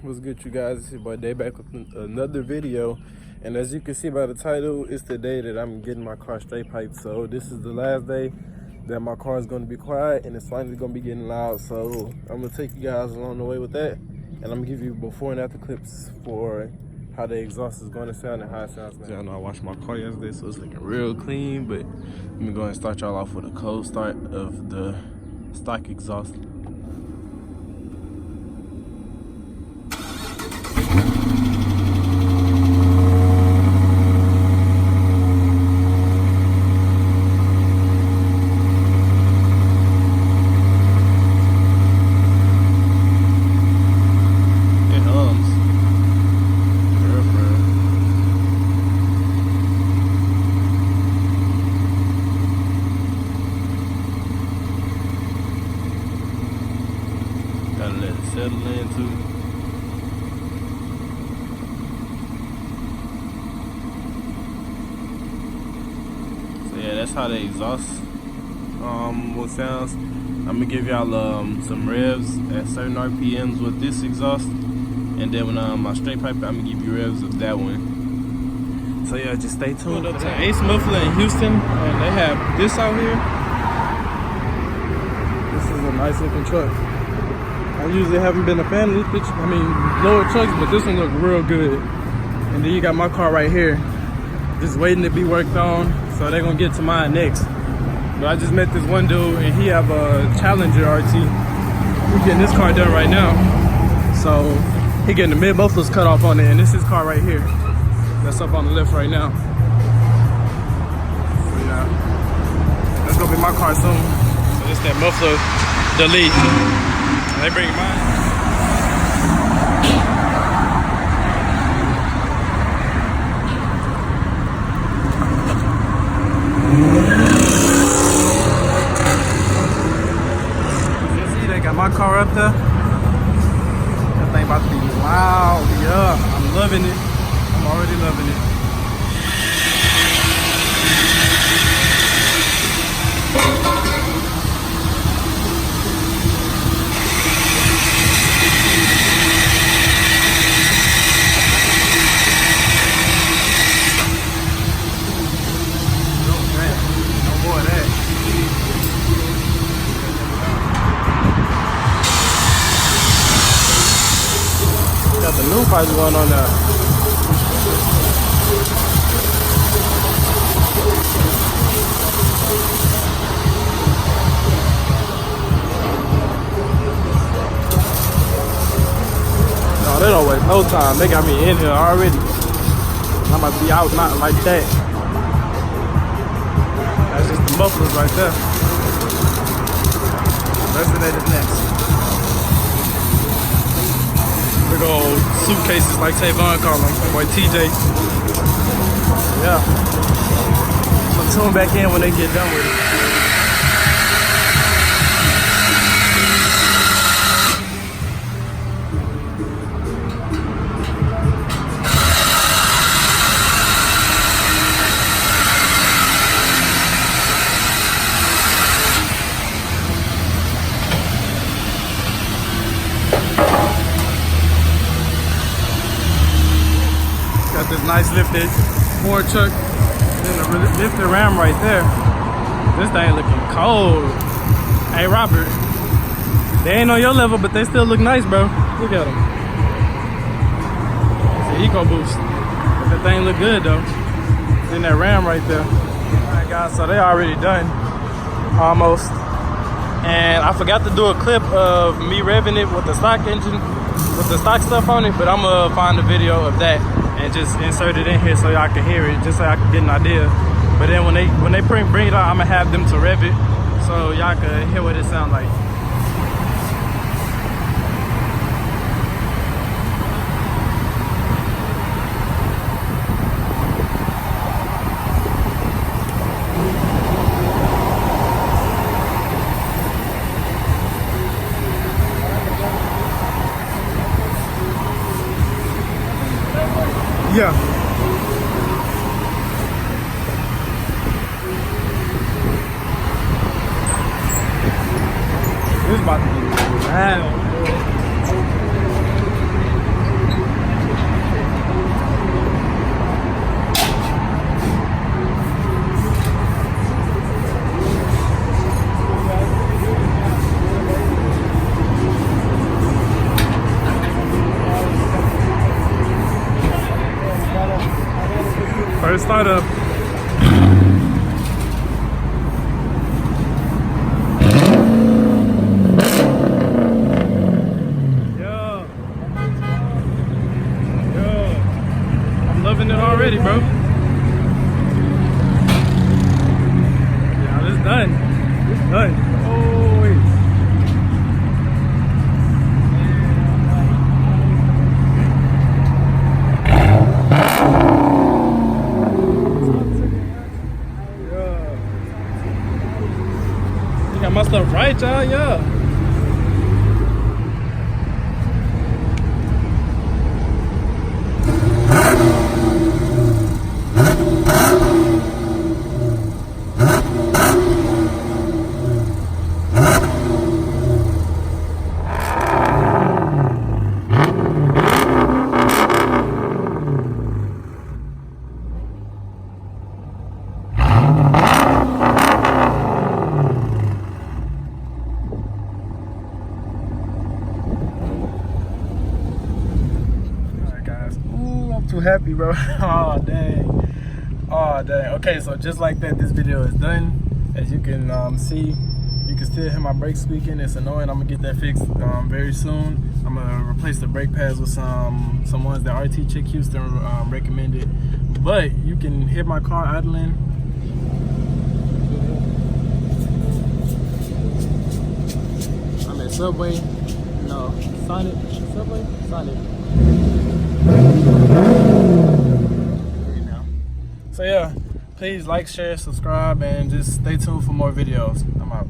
What's good, you guys? It's your boy Day back with another video. And as you can see by the title, it's the day that I'm getting my car straight piped. So this is the last day that my car is going to be quiet and it's finally going to be getting loud. So I'm going to take you guys along the way with that. And I'm going to give you before and after clips for how the exhaust is going to sound and how it sounds now. Y'all know I washed my car yesterday, so it's looking real clean. But let me go ahead and start y'all off with a cold start of the stock exhaust. Gotta let it settle in too. So yeah, that's how the exhaust what sounds. I'm gonna give y'all some revs at certain RPMs with this exhaust, and then when I straight pipe it, I'm gonna give you revs of that one. So yeah, just stay tuned. Pulled up to Ace Muffler in Houston, and they have this out here. This is a nice looking truck. I usually haven't been a fan of this lower trucks, but this one look real good. And then you got my car right here, just waiting to be worked on. So they're gonna get to mine next. But I just met this one dude, and he have a Challenger RT. We're getting this car done right now. So he getting the mid mufflers cut off on it, and this is his car right here. That's up on the left right now. So yeah, that's gonna be my car soon. So it's that muffler delete. They bring mine. You see, they got my car up there. That thing about to be loud. Yeah, I'm loving it. I'm already loving it. Got the new pipes going on there. No, they don't waste no time. They got me in here already. I'm about to be out not like that. That's just the mufflers right there. Resonator next. Big old suitcases like Tavon call them, my boy TJ. Yeah. I'm gonna tune back in when they get done with it. Got this nice lifted Ford truck, and then a lifted Ram right there. This thing looking cold. Hey Robert, they ain't on your level, but they still look nice, bro. Look at them. It's an EcoBoost. But the thing look good though. Then that Ram right there. Alright guys, so they already done, almost. And I forgot to do a clip of me revving it with the stock engine, with the stock stuff on it, but I'm gonna find a video of that and just insert it in here so y'all can hear it, just so I can get an idea. But then when they bring it out, I'm gonna have them to rev it so y'all can hear what it sounds like. Yeah. This is about to be loud. first startup. I'm loving it already, bro. Yeah, it's done. It's done. Oh, wait. Got my stuff right, y'all. Yeah. Too happy, bro. Oh dang. Oh dang. Okay, so just like that, this video is done. As you can see, you can still hear my brakes squeaking. It's annoying. I'm gonna get that fixed very soon. I'm gonna replace the brake pads with some ones that RT Chick Houston recommended. But you can hear my car idling. I'm at Subway. No, Sonic. Subway? Sonic. So yeah, please like, share, subscribe, and just stay tuned for more videos. I'm out.